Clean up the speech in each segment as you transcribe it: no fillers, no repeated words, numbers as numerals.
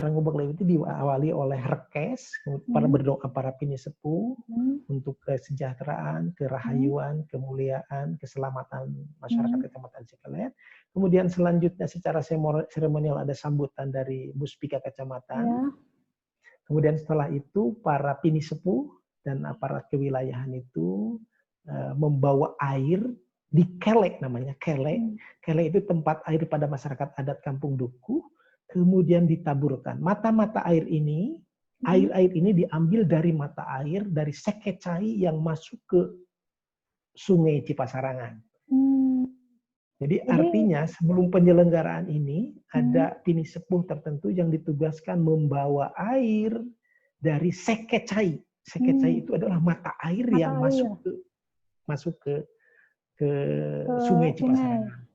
acara Ngubek Lewi itu diawali oleh rekes, para berdoa para pini sepuh untuk kesejahteraan, kerahayuan, kemuliaan, keselamatan masyarakat Kecamatan Cikelet. Kemudian selanjutnya secara seremonial ada sambutan dari Muspika Kecamatan. Kemudian setelah itu para pini sepuh dan aparat kewilayahan itu membawa air di kele, namanya kele. Kele itu tempat air pada masyarakat adat Kampung Dukuh. Kemudian ditaburkan. Mata-mata air ini diambil dari mata air dari sekecai yang masuk ke Sungai Cipasarangan. Jadi artinya sebelum penyelenggaraan ini ada pini sepuh tertentu yang ditugaskan membawa air dari sekecai. Sekecai itu adalah mata air yang masuk ke Sungai Cipasarangan.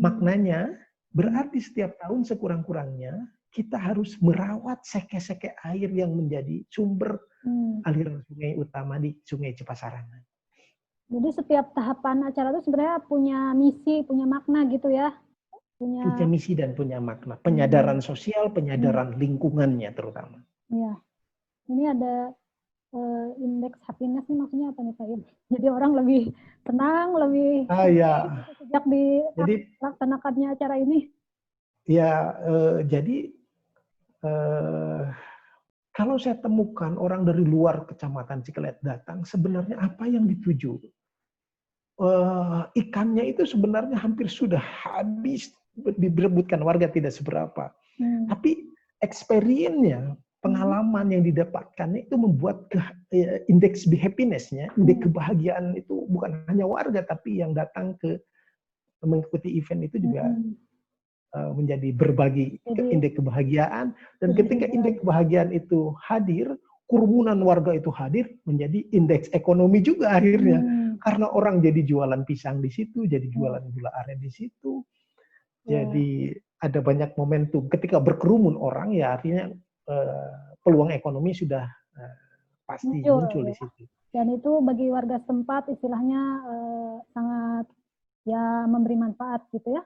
Maknanya berarti setiap tahun sekurang-kurangnya kita harus merawat seke-seke air yang menjadi sumber aliran sungai utama di Sungai Cipasarangan. Jadi setiap tahapan acara itu sebenarnya punya misi, punya makna gitu ya? Punya misi dan punya makna. Penyadaran sosial, penyadaran lingkungannya terutama. Iya. Ini ada indeks happiness ini maksudnya apa nih Pak? Jadi orang lebih tenang, lebih sejak dilaksanakannya acara ini. Ya, jadi kalau saya temukan orang dari luar Kecamatan Cikelet datang, sebenarnya apa yang dituju? Ikannya itu sebenarnya hampir sudah habis diberebutkan warga, tidak seberapa. Tapi experience-nya, pengalaman yang didapatkan itu membuat indeks happiness-nya, indeks kebahagiaan itu bukan hanya warga, tapi yang datang mengikuti event itu juga menjadi berbagi indeks kebahagiaan. Dan ketika indeks kebahagiaan itu hadir, kerumunan warga itu hadir, menjadi indeks ekonomi juga akhirnya. Karena orang jadi jualan pisang di situ, jadi jualan gula aren di situ. Jadi ada banyak momentum. Ketika berkerumun orang, ya artinya peluang ekonomi sudah pasti muncul di situ. Dan itu bagi warga setempat istilahnya sangat ya memberi manfaat gitu ya?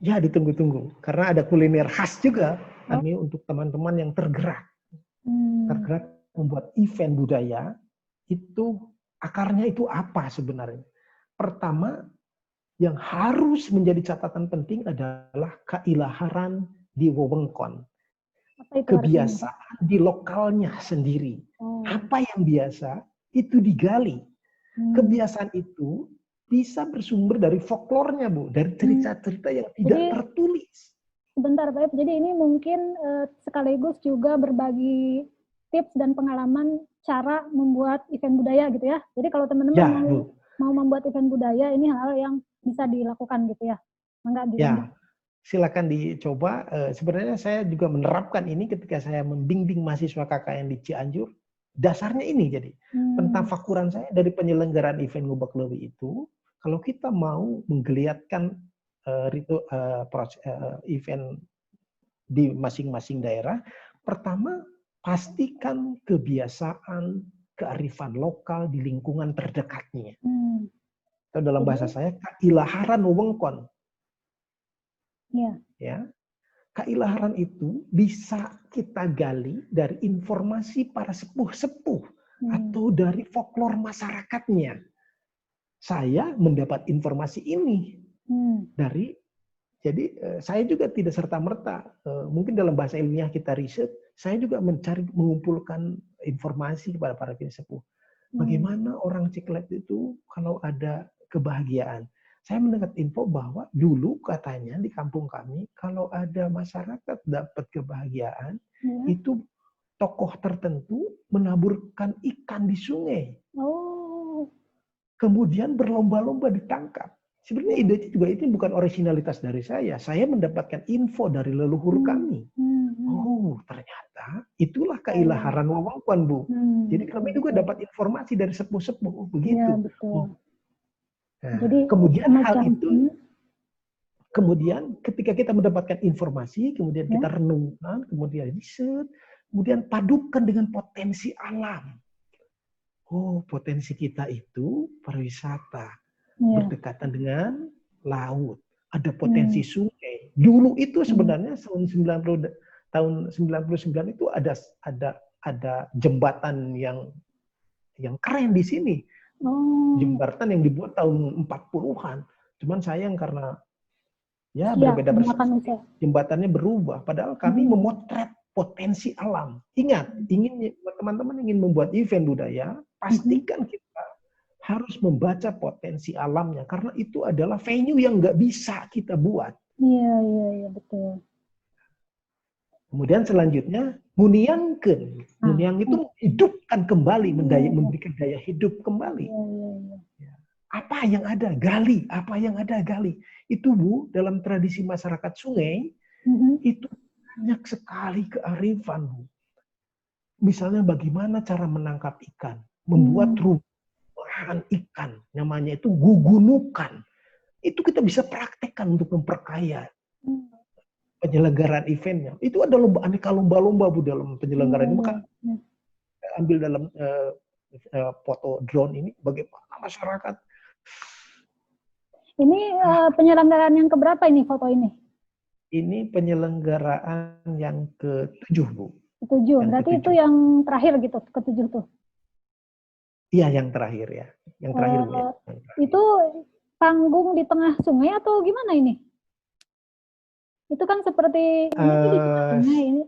Ya, ditunggu-tunggu. Karena ada kuliner khas juga. Ini untuk teman-teman yang tergerak. Tergerak membuat event budaya, itu akarnya itu apa sebenarnya? Pertama, yang harus menjadi catatan penting adalah keilaharan di wewengkon. Kebiasaan di lokalnya sendiri. Apa yang biasa, itu digali. Kebiasaan itu bisa bersumber dari folklornya, Bu. Dari cerita-cerita yang tidak tertulis. Sebentar, Pak. Jadi ini mungkin sekaligus juga berbagi tips dan pengalaman cara membuat event budaya gitu ya. Jadi kalau teman-teman mau membuat event budaya, ini hal yang bisa dilakukan gitu ya. Ya, silakan dicoba. Sebenarnya saya juga menerapkan ini ketika saya membimbing mahasiswa KKN di Cianjur. Dasarnya ini jadi. Pentafakuran saya dari penyelenggaraan event Ngubek Lewi itu, kalau kita mau menggeliatkan event di masing-masing daerah, pertama pastikan kebiasaan, kearifan lokal di lingkungan terdekatnya. Atau dalam bahasa saya, keilaharan wewengkon. Ya, keilaharan itu bisa kita gali dari informasi para sepuh-sepuh atau dari folklor masyarakatnya. Saya mendapat informasi ini dari, jadi saya juga tidak serta-merta, mungkin dalam bahasa ilmiah kita riset, saya juga mengumpulkan informasi kepada para sepuh. Bagaimana orang Cikelet itu kalau ada kebahagiaan. Saya mendapat info bahwa dulu katanya di kampung kami, kalau ada masyarakat dapat kebahagiaan, itu tokoh tertentu menaburkan ikan di sungai. Kemudian berlomba-lomba ditangkap. Sebenarnya ide juga itu bukan originalitas dari saya. Saya mendapatkan info dari leluhur kami. Oh, ternyata itulah keilaharan wewengkon, Bu. Jadi kami juga dapat informasi dari sepuh-sepuh. Begitu. Ya, betul. Nah, Jadi, kemudian hal itu, kemudian ketika kita mendapatkan informasi, kemudian kita renungkan, kemudian riset, kemudian padukan dengan potensi alam. Oh, potensi kita itu pariwisata, berdekatan dengan laut, ada potensi sungai. Dulu itu sebenarnya tahun 90 tahun 99 itu ada jembatan yang keren di sini. Jembatan yang dibuat tahun 40-an. Cuman sayang karena berbeda perspektif, jembatannya berubah. Padahal kami memotret potensi alam. Ingat, teman-teman ingin membuat event budaya, pastikan kita harus membaca potensi alamnya. Karena itu adalah venue yang nggak bisa kita buat. Iya, betul. Kemudian selanjutnya, muniangkeun. Muniang itu hidupkan kembali, memberikan daya hidup kembali. Apa yang ada? Gali. Apa yang ada? Gali. Itu Bu, dalam tradisi masyarakat sungai, itu banyak sekali kearifan Bu. Misalnya bagaimana cara menangkap ikan. Membuat rumahan ikan. Namanya itu gugunukan. Itu kita bisa praktekkan untuk memperkaya penyelenggaraan eventnya. Itu ada aneka lomba-lomba Bu dalam penyelenggaraan ini. Maka ambil dalam foto drone ini bagaimana masyarakat. Ini penyelenggaraan yang keberapa ini foto ini? Ini penyelenggaraan yang ke-7 Bu. Ke-7. Berarti itu yang terakhir gitu, ke-7 tuh. Iya, yang terakhir ya. Yang terakhir Bu. Ya. Itu panggung di tengah sungai atau gimana ini? Itu kan seperti ini.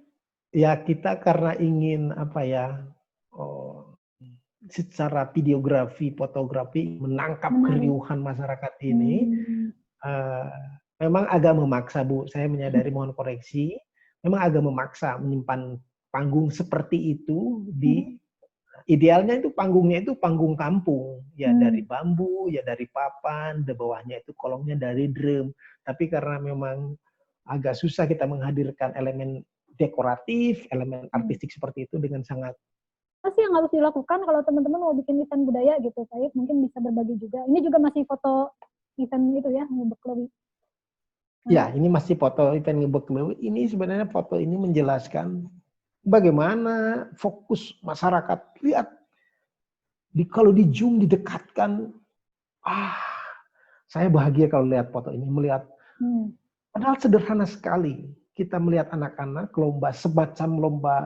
Ya kita karena ingin secara videografi, fotografi menangkap keriuhan masyarakat ini, memang agak memaksa Bu. Saya menyadari, mohon koreksi, memang agak memaksa menyimpan panggung seperti itu di idealnya itu panggungnya itu panggung kampung ya, dari bambu ya, dari papan, di bawahnya itu kolongnya dari drum. Tapi karena memang agak susah kita menghadirkan elemen dekoratif, elemen artistik seperti itu dengan sangat. Apa sih yang harus dilakukan kalau teman-teman mau bikin event budaya gitu? Saya mungkin bisa berbagi juga. Ini juga masih foto event itu ya, Ngebek Lewi. Ya, ini masih foto event Ngebek Lewi. Ini sebenarnya foto ini menjelaskan bagaimana fokus masyarakat. Lihat, kalau di zoom, didekatkan, saya bahagia kalau lihat foto ini, melihat. Padahal sederhana sekali. Kita melihat anak-anak lomba, semacam lomba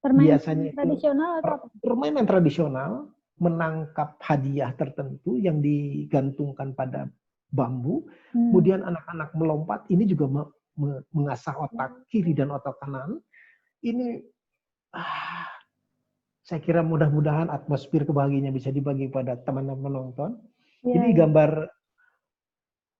biasanya tradisional itu permainan tradisional, menangkap hadiah tertentu yang digantungkan pada bambu. Kemudian anak-anak melompat, ini juga mengasah otak kiri dan otak kanan. Ini saya kira mudah-mudahan atmosfer kebahagiaannya bisa dibagi pada teman-teman penonton. Ini gambar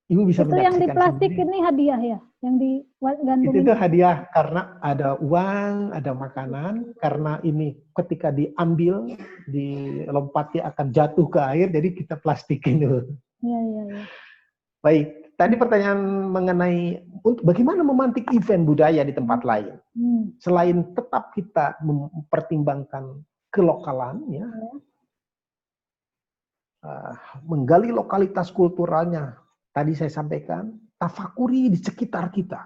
Ibu bisa menyaksikan. Itu yang di plastik sendiri. Ini hadiah ya, yang digantungin. Itu hadiah karena ada uang, ada makanan. Karena ini ketika diambil, dilompati akan jatuh ke air, jadi kita plastikin dulu. Iya. Baik, tadi pertanyaan mengenai bagaimana memantik event budaya di tempat lain. Selain tetap kita mempertimbangkan kelokalan, ya, menggali lokalitas kulturalnya. Tadi saya sampaikan, tafakuri di sekitar kita.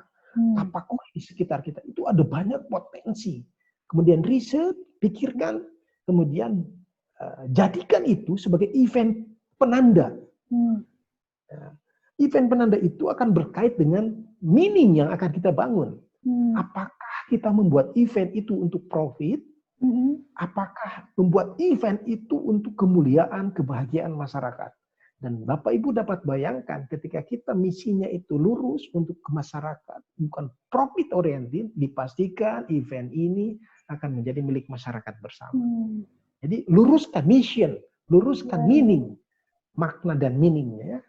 Tafakuri di sekitar kita. Itu ada banyak potensi. Kemudian riset, pikirkan, kemudian jadikan itu sebagai event penanda. Event penanda itu akan berkait dengan meaning yang akan kita bangun. Apakah kita membuat event itu untuk profit? Apakah membuat event itu untuk kemuliaan, kebahagiaan masyarakat? Dan Bapak Ibu dapat bayangkan ketika kita misinya itu lurus untuk ke masyarakat, bukan profit oriented, dipastikan event ini akan menjadi milik masyarakat bersama. Jadi luruskan mission, luruskan meaning, makna dan meaningnya.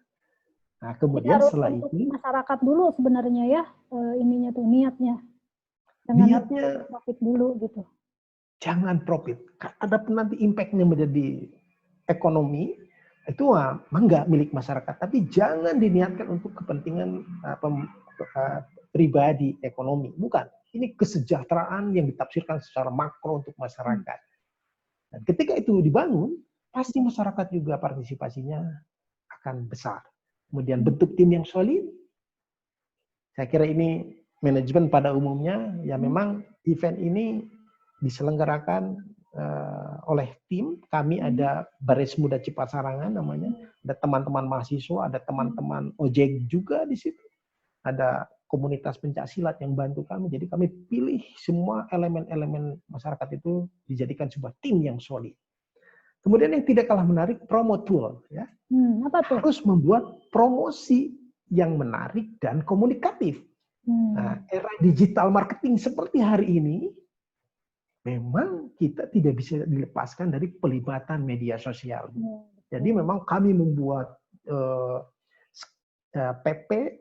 Nah, kemudian setelah itu masyarakat dulu sebenarnya ya, ininya tuh niatnya. Niatnya profit dulu gitu. Jangan profit. Adapun nanti impact-nya menjadi ekonomi, itu enggak milik masyarakat, tapi jangan diniatkan untuk kepentingan pribadi ekonomi. Bukan. Ini kesejahteraan yang ditafsirkan secara makro untuk masyarakat. Dan ketika itu dibangun, pasti masyarakat juga partisipasinya akan besar. Kemudian bentuk tim yang solid. Saya kira ini manajemen pada umumnya, ya memang event ini diselenggarakan oleh tim. Kami ada Baris Muda Cipasarangan namanya, ada teman-teman mahasiswa, ada teman-teman ojek juga di situ, ada komunitas pencaksilat yang bantu kami. Jadi kami pilih semua elemen-elemen masyarakat itu dijadikan sebuah tim yang solid. Kemudian yang tidak kalah menarik, promo tool. Ya. Apa tuh? Harus membuat promosi yang menarik dan komunikatif. Nah, era digital marketing seperti hari ini, memang kita tidak bisa dilepaskan dari pelibatan media sosial. Jadi memang kami membuat PP,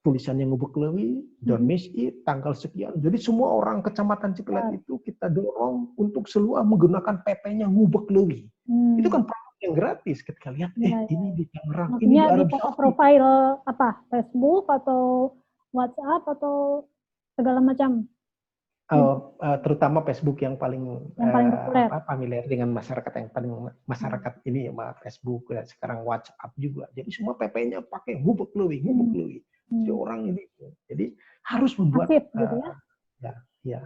tulisannya Ngubek Lewi, Don Mesir, tanggal sekian. Jadi semua orang Kecamatan Cikelet itu kita dorong untuk selalu menggunakan PP-nya Ngubek Lewi. Itu kan produk yang gratis. Ketika lihat, ini di Tangerang, ini di Arab Saudi. Profil apa? Facebook atau WhatsApp atau segala macam? Terutama Facebook yang paling populer. familiar dengan masyarakat, yang paling masyarakat ini ya, Facebook dan sekarang WhatsApp juga. Jadi semua PP-nya pakai Ngubek Lewi, Ngubek Lewi. Jadi orang ini, jadi harus membuat aktif, gitu ya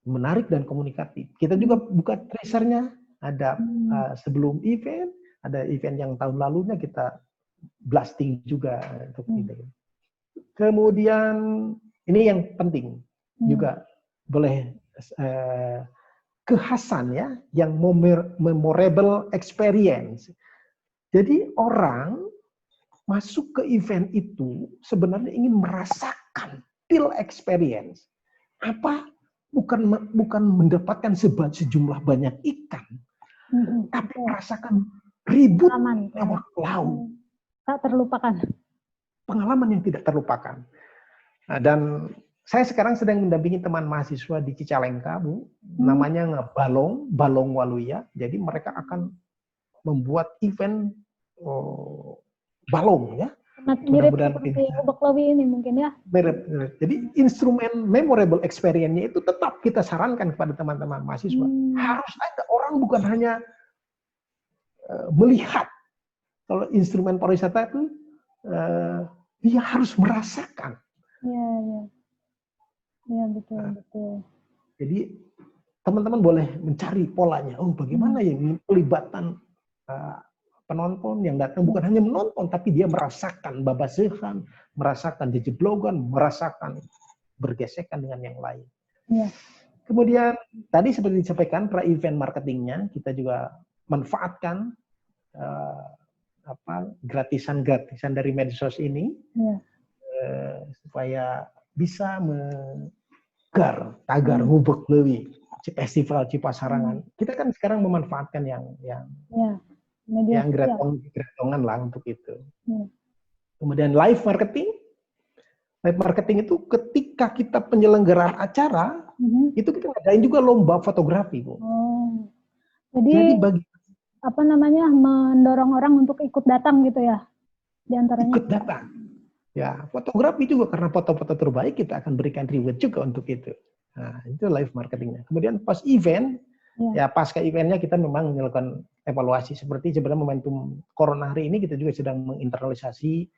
menarik dan komunikatif. Kita juga buka tracernya, ada sebelum event, ada event yang tahun lalunya kita blasting juga untuk itu. Kemudian ini yang penting juga. Boleh kekhasan ya, yang memorable experience. Jadi orang masuk ke event itu sebenarnya ingin merasakan feel experience. Apa? Bukan mendapatkan sejumlah banyak ikan, tapi merasakan ribut awak laut. Tak terlupakan. Pengalaman yang tidak terlupakan. Nah, dan saya sekarang sedang mendampingi teman mahasiswa di Cicalengka, Bu. Namanya Balong Waluya. Jadi mereka akan membuat event balong ya. Mirip seperti Ngubek Lewi ini mungkin ya. Mirip. Jadi instrumen memorable experience-nya itu tetap kita sarankan kepada teman-teman mahasiswa. Harus ada orang bukan hanya melihat. Kalau instrumen pariwisata itu dia harus merasakan. Iya, betul. Jadi teman-teman boleh mencari polanya. Oh, bagaimana ya pelibatan penonton yang datang bukan hanya menonton, tapi dia merasakan babasehan, merasakan jejeblogan, merasakan bergesekan dengan yang lain. Ya. Kemudian tadi seperti disampaikan pra-event marketingnya kita juga manfaatkan gratisan dari medsos ini supaya bisa tagar Ngubek Lewi, festival Cipasarangan. Kita kan sekarang memanfaatkan yang gratongan lah untuk itu. Kemudian live marketing. Live marketing itu ketika kita penyelenggaraan acara, itu kita ngadain juga lomba fotografi, Bu. Jadi mendorong orang untuk ikut datang gitu ya, diantaranya. Ikut datang. Ya, fotografi juga karena foto-foto terbaik kita akan berikan reward juga untuk itu. Nah, itu live marketingnya. Kemudian pas event, pasca eventnya kita memang melakukan evaluasi. Seperti sebenarnya momentum Corona hari ini kita juga sedang mengevaluasi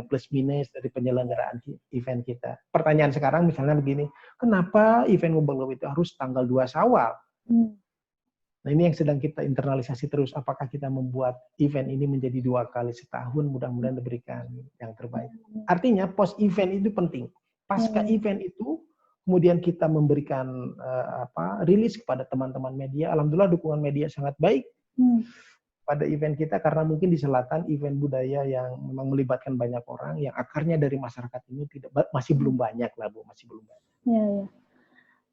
plus minus dari penyelenggaraan event kita. Pertanyaan sekarang misalnya begini, kenapa event Ngubek Lewi itu harus tanggal 2 Syawal? Nah, ini yang sedang kita internalisasi terus. Apakah kita membuat event ini menjadi 2 kali setahun, mudah-mudahan diberikan yang terbaik. Artinya post event itu penting. Pasca event itu kemudian kita memberikan rilis kepada teman-teman media. Alhamdulillah dukungan media sangat baik pada event kita, karena mungkin di selatan event budaya yang memang melibatkan banyak orang yang akarnya dari masyarakat ini masih belum banyak lah, Bu, masih belum banyak. Iya.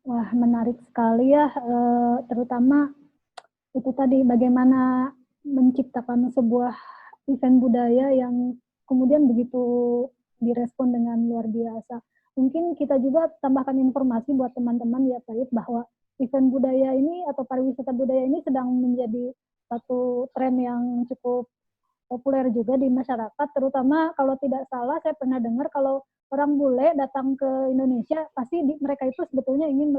Wah, menarik sekali ya, terutama itu tadi bagaimana menciptakan sebuah event budaya yang kemudian begitu direspon dengan luar biasa. Mungkin kita juga tambahkan informasi buat teman-teman ya, Said, bahwa event budaya ini atau pariwisata budaya ini sedang menjadi satu tren yang cukup populer juga di masyarakat, terutama kalau tidak salah saya pernah dengar kalau orang bule datang ke Indonesia pasti mereka itu sebetulnya ingin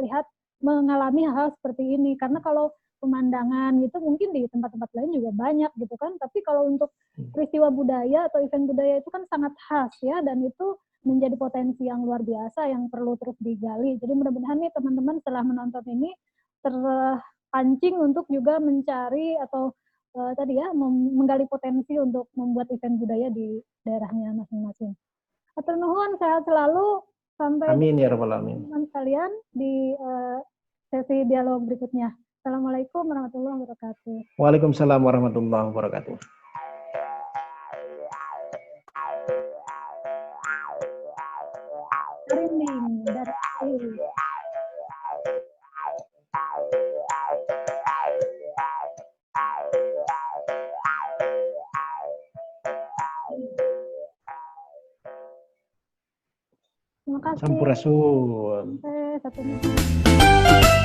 mengalami hal seperti ini, karena kalau pemandangan gitu mungkin di tempat-tempat lain juga banyak gitu kan, tapi kalau untuk peristiwa budaya atau event budaya itu kan sangat khas ya, dan itu menjadi potensi yang luar biasa yang perlu terus digali. Jadi mudah-mudahan nih teman-teman setelah menonton ini terpancing untuk juga mencari atau menggali potensi untuk membuat event budaya di daerahnya masing-masing. Hatur nuhun, sehat selalu. Sampai amin ya rabbal alamin. Teman sekalian di sesi dialog berikutnya. Assalamualaikum warahmatullahi wabarakatuh. Waalaikumsalam warahmatullahi wabarakatuh. Rinding dari Terima kasih. Sampurasun. Sampai satu menit.